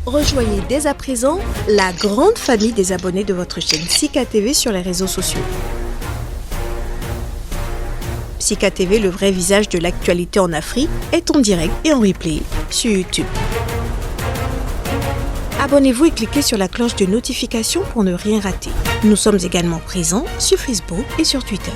Rejoignez dès à présent la grande famille des abonnés de votre chaîne Sika TV sur les réseaux sociaux. Sika TV, le vrai visage de l'actualité en Afrique, est en direct et en replay sur YouTube. Abonnez-vous et cliquez sur la cloche de notification pour ne rien rater. Nous sommes également présents sur Facebook et sur Twitter.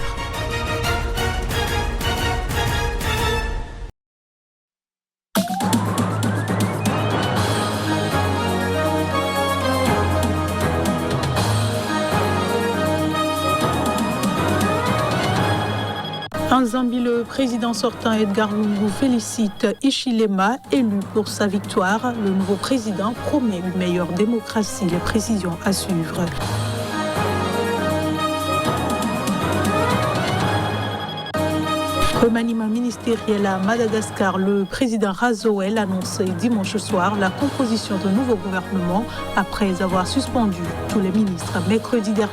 En Zambie, le président sortant Edgar Lungu félicite Hichilema, élu pour sa victoire. Le nouveau président promet une meilleure démocratie. Les précisions à suivre. Remaniement ministériel à Madagascar, le président Razoel annonce dimanche soir la composition d'un nouveau gouvernement après avoir suspendu tous les ministres mercredi dernier.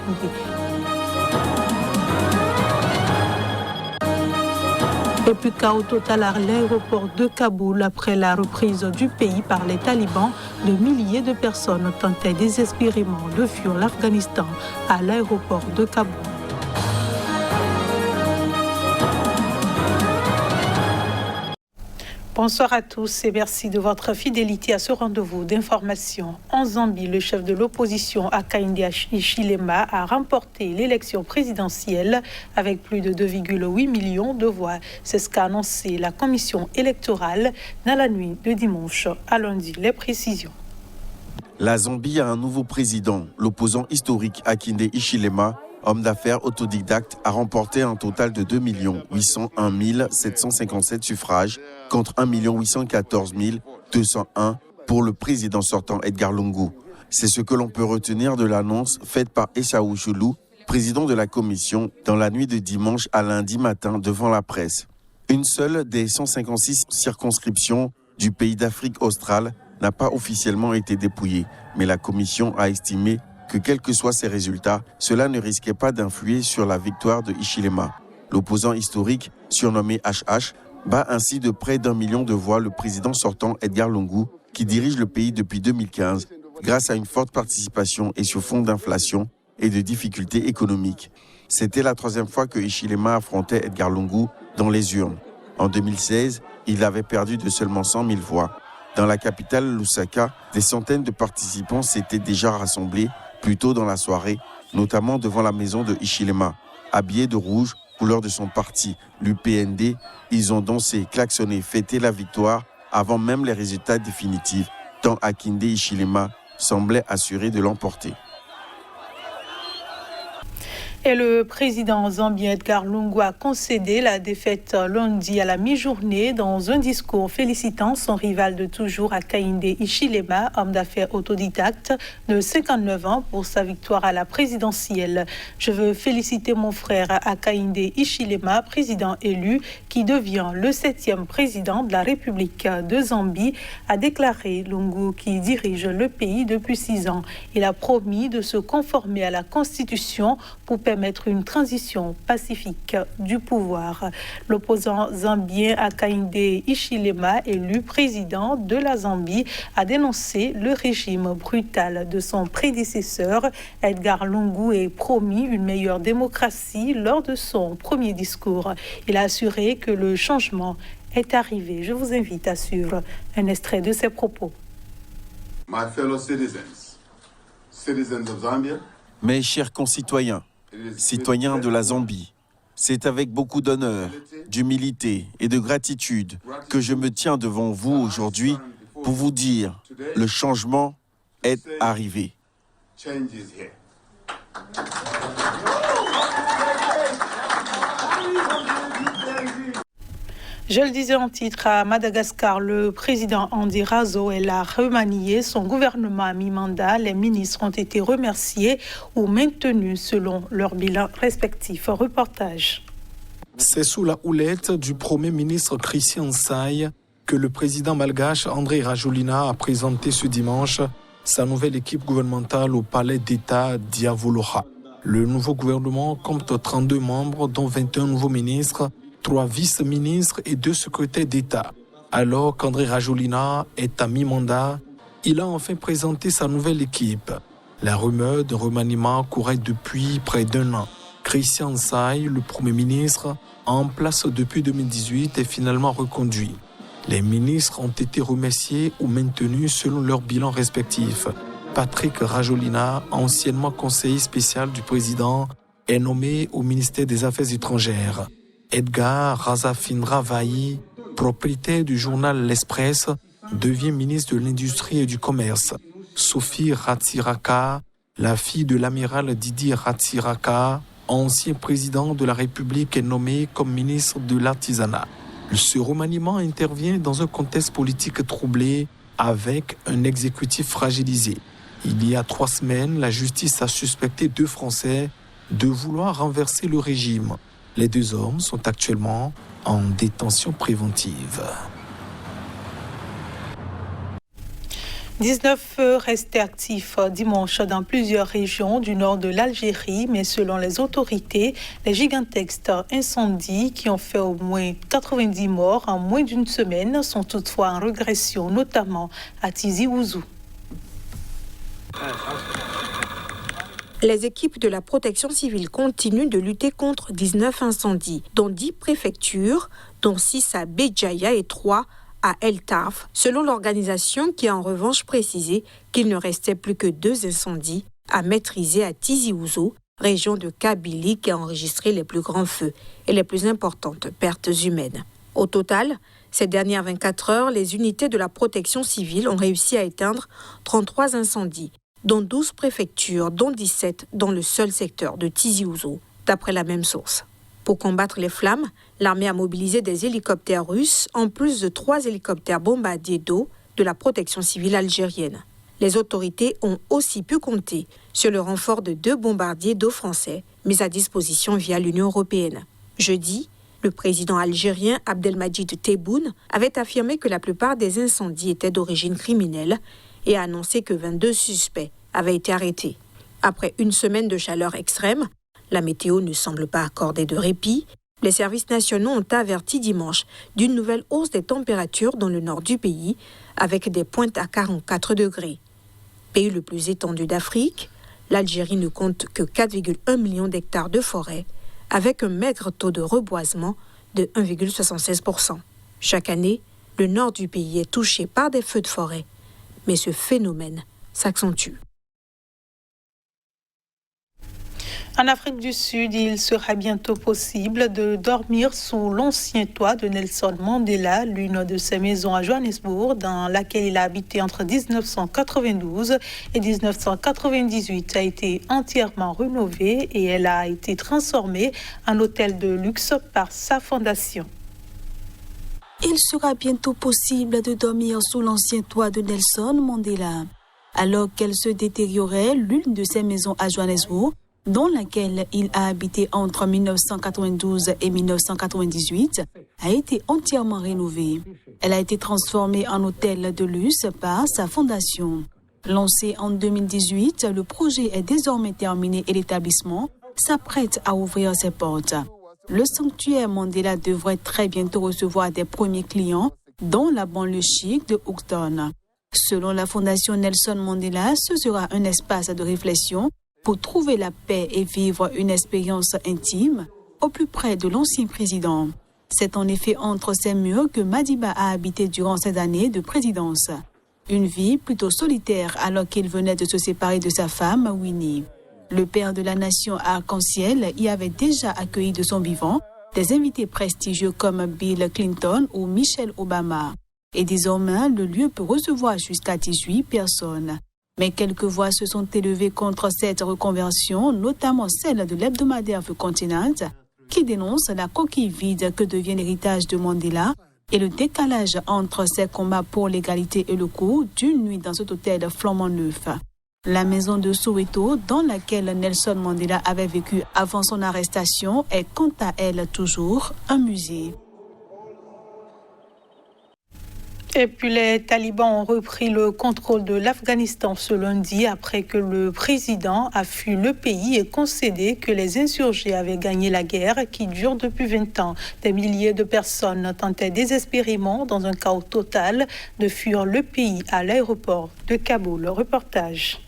Et puis chaos total à l'aéroport de Kaboul après la reprise du pays par les talibans. De milliers de personnes tentaient désespérément de fuir l'Afghanistan à l'aéroport de Kaboul. Bonsoir à tous et merci de votre fidélité à ce rendez-vous d'information. En Zambie, le chef de l'opposition Hakainde Hichilema a remporté l'élection présidentielle avec plus de 2,8 millions de voix. C'est ce qu'a annoncé la commission électorale dans la nuit de dimanche à lundi. Les précisions. La Zambie a un nouveau président. L'opposant historique Hakainde Hichilema, homme d'affaires autodidacte, a remporté un total de 2 801 757 suffrages contre 1 814 201 pour le président sortant Edgar Lungu. C'est ce que l'on peut retenir de l'annonce faite par Esau Choulou, président de la commission, dans la nuit de dimanche à lundi matin devant la presse. Une seule des 156 circonscriptions du pays d'Afrique australe n'a pas officiellement été dépouillée, mais la commission a estimé que quels que soient ces résultats, cela ne risquait pas d'influer sur la victoire de Hichilema. L'opposant historique, surnommé HH, bat ainsi de près d'1 million de voix le président sortant Edgar Lungu, qui dirige le pays depuis 2015, grâce à une forte participation et sur fond d'inflation et de difficultés économiques. C'était la troisième fois que Hichilema affrontait Edgar Lungu dans les urnes. En 2016, il avait perdu de seulement 100 000 voix. Dans la capitale Lusaka, des centaines de participants s'étaient déjà rassemblés plus tôt dans la soirée, notamment devant la maison de Hichilema. Habillés de rouge, couleur de son parti, l'UPND, ils ont dansé, klaxonné, fêté la victoire avant même les résultats définitifs, tant Hakainde Hichilema semblait assuré de l'emporter. Et le président zambien Edgar Lungu a concédé la défaite lundi à la mi-journée dans un discours félicitant son rival de toujours Hakainde Hichilema, homme d'affaires autodidacte de 59 ans pour sa victoire à la présidentielle. Je veux féliciter mon frère Hakainde Hichilema, président élu, qui devient le 7e président de la République de Zambie, a déclaré Lungu, qui dirige le pays depuis 6 ans. Il a promis de se conformer à la Constitution pour permettre une transition pacifique du pouvoir. L'opposant zambien Hakainde Hichilema, élu président de la Zambie, a dénoncé le régime brutal de son prédécesseur Edgar Lungu et promis une meilleure démocratie lors de son premier discours. Il a assuré que le changement est arrivé. Je vous invite à suivre un extrait de ses propos. My fellow citizens of Zambia, Mes chers concitoyens, citoyens de la Zambie, c'est avec beaucoup d'honneur, d'humilité et de gratitude que je me tiens devant vous aujourd'hui pour vous dire le changement est arrivé. change is here. Je le disais en titre, à Madagascar, le président Andry Rajoelina a remanié son gouvernement à mi-mandat. Les ministres ont été remerciés ou maintenus selon leur bilan respectif. Reportage. C'est sous la houlette du Premier ministre Christian Saï que le président malgache Andry Rajoelina a présenté ce dimanche sa nouvelle équipe gouvernementale au palais d'État d'Iavoloha. Le nouveau gouvernement compte 32 membres, dont 21 nouveaux ministres, 3 vice-ministres et 2 secrétaires d'État. Alors qu'Andry Rajoelina est à mi-mandat, Il a enfin présenté sa nouvelle équipe. La rumeur de remaniement courait depuis près d'un an. Christian Nsai, le Premier ministre, en place depuis 2018, est finalement reconduit. Les ministres ont été remerciés ou maintenus selon leurs bilans respectifs. Patrick Rajolina, anciennement conseiller spécial du président, est nommé au ministère des Affaires étrangères. Edgar Razafindra Vahi, propriétaire du journal L'Express, devient ministre de l'Industrie et du Commerce. Sophie Ratsiraka, la fille de l'amiral Didier Ratsiraka, ancien président de la République, est nommée comme ministre de l'Artisanat. Ce remaniement intervient dans un contexte politique troublé avec un exécutif fragilisé. Il y a 3 semaines, la justice a suspecté 2 Français de vouloir renverser le régime. Les 2 hommes sont actuellement en détention préventive. 19 feux restaient actifs dimanche dans plusieurs régions du nord de l'Algérie, mais selon les autorités, les gigantesques incendies qui ont fait au moins 90 morts en moins d'une semaine sont toutefois en régression, notamment à Tizi Ouzou. Les équipes de la protection civile continuent de lutter contre 19 incendies, dont 10 préfectures, dont 6 à Béjaïa et 3 à El Taf, selon l'organisation qui a en revanche précisé qu'il ne restait plus que 2 incendies à maîtriser à Tizi Ouzou, région de Kabylie qui a enregistré les plus grands feux et les plus importantes pertes humaines. Au total, ces dernières 24 heures, les unités de la protection civile ont réussi à éteindre 33 incendies, dont 12 préfectures, dont 17 dans le seul secteur de Tizi Ouzou, d'après la même source. Pour combattre les flammes, l'armée a mobilisé des hélicoptères russes, en plus de 3 hélicoptères bombardiers d'eau de la protection civile algérienne. Les autorités ont aussi pu compter sur le renfort de 2 bombardiers d'eau français mis à disposition via l'Union européenne. Jeudi, le président algérien Abdelmadjid Tebboune avait affirmé que la plupart des incendies étaient d'origine criminelle et a annoncé que 22 suspects avaient été arrêtés. Après une semaine de chaleur extrême, la météo ne semble pas accorder de répit. Les services nationaux ont averti dimanche d'une nouvelle hausse des températures dans le nord du pays, avec des pointes à 44 degrés. Pays le plus étendu d'Afrique, l'Algérie ne compte que 4,1 millions d'hectares de forêt, avec un maigre taux de reboisement de 1,76%. Chaque année, le nord du pays est touché par des feux de forêt, mais ce phénomène s'accentue. En Afrique du Sud, il sera bientôt possible de dormir sous l'ancien toit de Nelson Mandela, l'une de ses maisons à Johannesburg, dans laquelle il a habité entre 1992 et 1998, a été entièrement rénovée et elle a été transformée en hôtel de luxe par sa fondation. Il sera bientôt possible de dormir sous l'ancien toit de Nelson Mandela. Alors qu'elle se détériorait, l'une de ses maisons à Johannesburg, dans laquelle il a habité entre 1992 et 1998, a été entièrement rénovée. Elle a été transformée en hôtel de luxe par sa fondation. Lancé en 2018, le projet est désormais terminé et l'établissement s'apprête à ouvrir ses portes. Le sanctuaire Mandela devrait très bientôt recevoir des premiers clients dans la banlieue chic de Houston. Selon la fondation Nelson Mandela, ce sera un espace de réflexion pour trouver la paix et vivre une expérience intime au plus près de l'ancien président. C'est en effet entre ces murs que Madiba a habité durant ces années de présidence. Une vie plutôt solitaire alors qu'il venait de se séparer de sa femme, Winnie. Le père de la nation arc-en-ciel y avait déjà accueilli de son vivant des invités prestigieux comme Bill Clinton ou Michelle Obama. Et désormais, le lieu peut recevoir jusqu'à 18 personnes. Mais quelques voix se sont élevées contre cette reconversion, notamment celle de l'hebdomadaire The Continent, qui dénonce la coquille vide que devient l'héritage de Mandela et le décalage entre ses combats pour l'égalité et le coût d'une nuit dans cet hôtel flambant neuf. La maison de Soweto, dans laquelle Nelson Mandela avait vécu avant son arrestation, est quant à elle toujours un musée. Et puis les talibans ont repris le contrôle de l'Afghanistan ce lundi après que le président a fui le pays et concédé que les insurgés avaient gagné la guerre qui dure depuis 20 ans. Des milliers de personnes tentaient désespérément, dans un chaos total, de fuir le pays à l'aéroport de Kaboul. Reportage.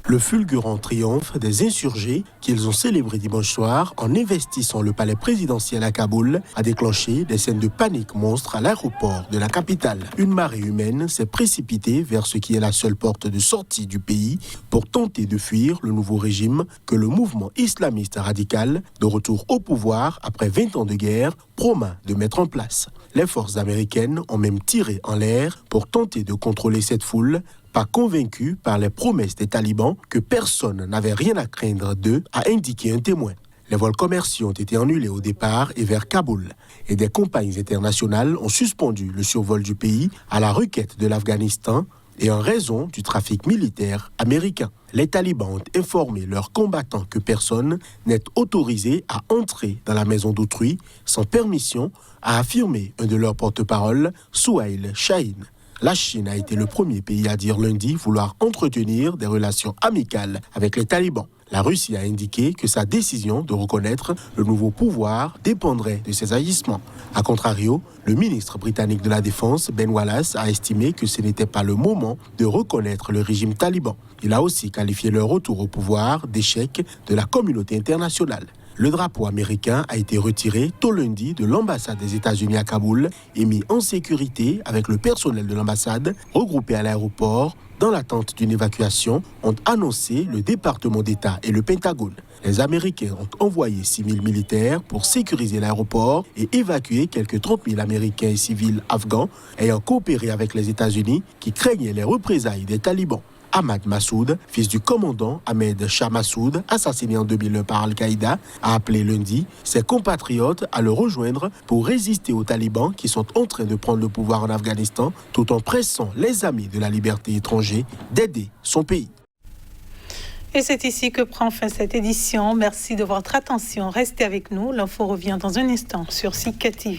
Le fulgurant triomphe des insurgés qu'ils ont célébré dimanche soir en investissant le palais présidentiel à Kaboul a déclenché des scènes de panique monstre à l'aéroport de la capitale. Une marée humaine s'est précipitée vers ce qui est la seule porte de sortie du pays pour tenter de fuir le nouveau régime que le mouvement islamiste radical, de retour au pouvoir après 20 ans de guerre, promet de mettre en place. Les forces américaines ont même tiré en l'air pour tenter de contrôler cette foule, pas convaincu par les promesses des talibans que personne n'avait rien à craindre d'eux, a indiqué un témoin. Les vols commerciaux ont été annulés au départ et vers Kaboul, et des compagnies internationales ont suspendu le survol du pays à la requête de l'Afghanistan et en raison du trafic militaire américain. Les talibans ont informé leurs combattants que personne n'est autorisé à entrer dans la maison d'autrui sans permission, a affirmé un de leurs porte-parole, Souhail Shahin. La Chine a été le premier pays à dire lundi vouloir entretenir des relations amicales avec les talibans. La Russie a indiqué que sa décision de reconnaître le nouveau pouvoir dépendrait de ses agissements. A contrario, le ministre britannique de la Défense, Ben Wallace, a estimé que ce n'était pas le moment de reconnaître le régime taliban. Il a aussi qualifié leur retour au pouvoir d'échec de la communauté internationale. Le drapeau américain a été retiré tôt lundi de l'ambassade des États-Unis à Kaboul et mis en sécurité avec le personnel de l'ambassade regroupé à l'aéroport dans l'attente d'une évacuation, ont annoncé le département d'État et le Pentagone. Les Américains ont envoyé 6 000 militaires pour sécuriser l'aéroport et évacuer quelques 30 000 Américains et civils afghans ayant coopéré avec les États-Unis qui craignaient les représailles des talibans. Ahmad Massoud, fils du commandant Ahmed Shah Massoud, assassiné en 2001 par Al-Qaïda, a appelé lundi ses compatriotes à le rejoindre pour résister aux talibans qui sont en train de prendre le pouvoir en Afghanistan, tout en pressant les amis de la liberté étrangère d'aider son pays. Et c'est ici que prend fin cette édition. Merci de votre attention. Restez avec nous. L'info revient dans un instant sur Sika TV.